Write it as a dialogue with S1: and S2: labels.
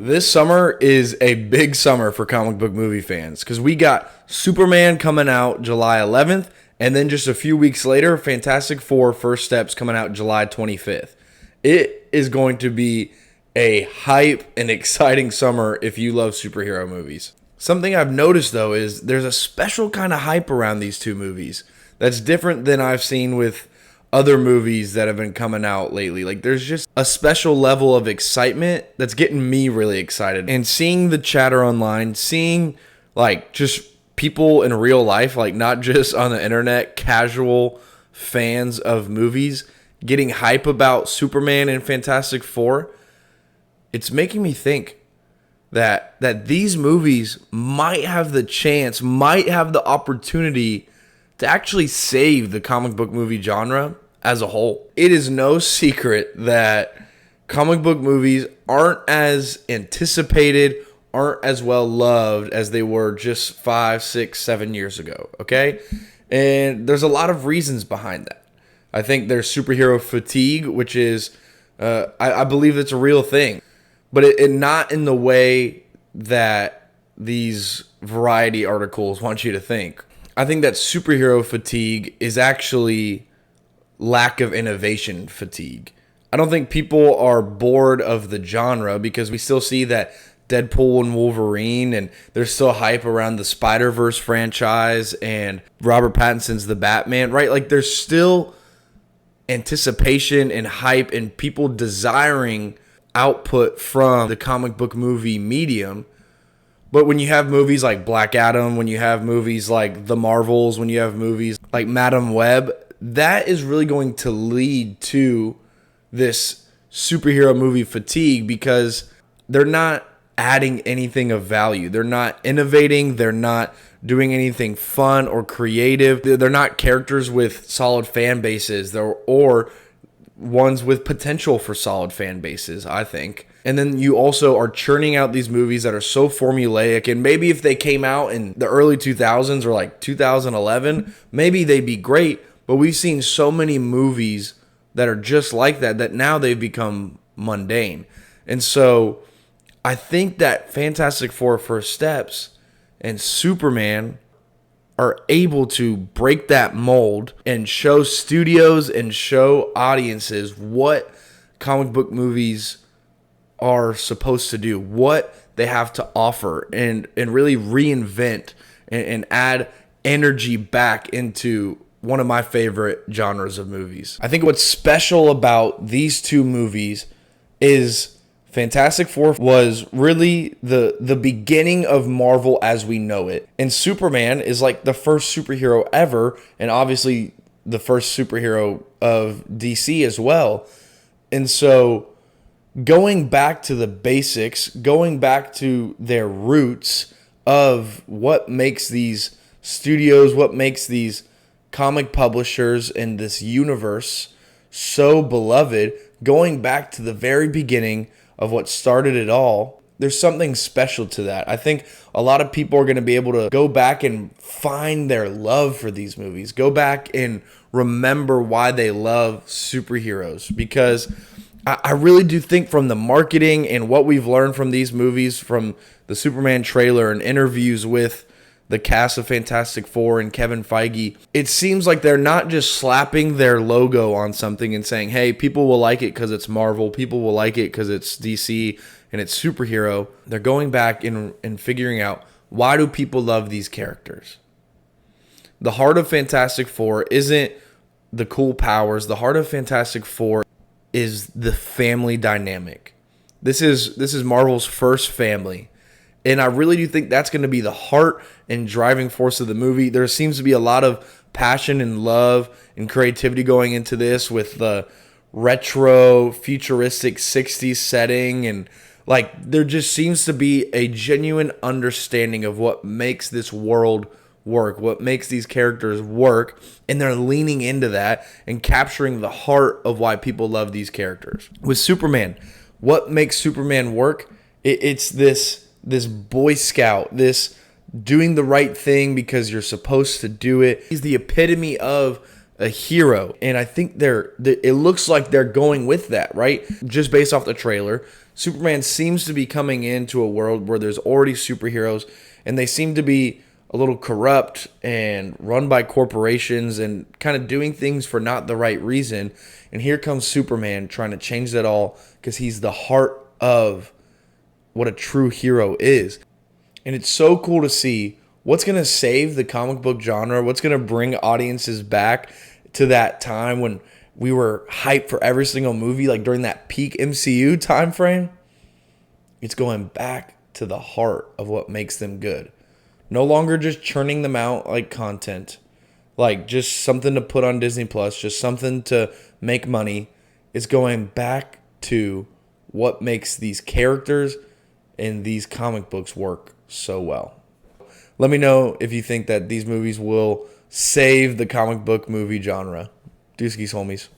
S1: This summer is a big summer for comic book movie fans because we got Superman coming out July 11th, and then just a few weeks later, Fantastic Four First Steps coming out July 25th. It is going to be a hype and exciting summer if you love superhero movies. Something I've noticed, though, is there's a special kind of hype around these two movies that's different than I've seen with other movies that have been coming out lately. Like, there's just a special level of excitement that's getting me really excited. And seeing the chatter online, seeing, like, just people in real life, like, not just on the internet, casual fans of movies, getting hype about Superman and Fantastic Four, it's making me think that these movies might have the chance, might have the opportunity to actually save the comic book movie genre as a whole. It is no secret that comic book movies aren't as anticipated, aren't as well loved as they were just 5, 6, 7 years ago, okay? And there's a lot of reasons behind that. I think there's superhero fatigue, which is, I believe it's a real thing, but it not in the way that these variety articles want you to think. I think that superhero fatigue is actually lack of innovation fatigue. I don't think people are bored of the genre because we still see that Deadpool and Wolverine, and there's still hype around the Spider-Verse franchise and Robert Pattinson's The Batman, right? Like, there's still anticipation and hype and people desiring output from the comic book movie medium. But when you have movies like Black Adam, when you have movies like The Marvels, when you have movies like Madam Web, that is really going to lead to this superhero movie fatigue because they're not adding anything of value. They're not innovating. They're not doing anything fun or creative. They're not characters with solid fan bases or ones with potential for solid fan bases, I think. And then you also are churning out these movies that are so formulaic, and maybe if they came out in the early 2000s or like 2011, maybe they'd be great, but we've seen so many movies that are just like that now they've become mundane. And so I think that Fantastic Four First Steps and Superman are able to break that mold and show studios and show audiences what comic book movies are supposed to do, what they have to offer, and really reinvent and add energy back into one of my favorite genres of movies. I think what's special about these two movies is Fantastic Four was really the beginning of Marvel as we know it. And Superman is like the first superhero ever, and obviously the first superhero of DC as well. And so going back to the basics, going back to their roots of what makes these studios, what makes these comic publishers and this universe so beloved, going back to the very beginning of what started it all, there's something special to that. I think a lot of people are going to be able to go back and find their love for these movies, go back and remember why they love superheroes, because I really do think from the marketing and what we've learned from these movies, from the Superman trailer and interviews with the cast of Fantastic Four and Kevin Feige, it seems like they're not just slapping their logo on something and saying, hey, people will like it because it's Marvel, people will like it because it's DC and it's superhero. They're going back and figuring out, why do people love these characters? The heart of Fantastic Four isn't the cool powers. The heart of Fantastic Four is the family dynamic. This is Marvel's first family. And I really do think that's going to be the heart and driving force of the movie. There seems to be a lot of passion and love and creativity going into this with the retro, futuristic 60s setting. And like, there just seems to be a genuine understanding of what makes this world work, what makes these characters work. And they're leaning into that and capturing the heart of why people love these characters. With Superman, what makes Superman work? It's this Boy Scout, this doing the right thing because you're supposed to do it. He's the epitome of a hero. And I think it looks like they're going with that, right? Just based off the trailer, Superman seems to be coming into a world where there's already superheroes, and they seem to be a little corrupt and run by corporations and kind of doing things for not the right reason. And here comes Superman trying to change that all because he's the heart of what a true hero is. And it's so cool to see what's going to save the comic book genre, what's going to bring audiences back to that time when we were hyped for every single movie, like during that peak MCU time frame. It's going back to the heart of what makes them good. No longer just churning them out like content, like just something to put on Disney Plus, just something to make money. It's going back to what makes these characters and these comic books work so well. Let me know if you think that these movies will save the comic book movie genre. Deuce, homies.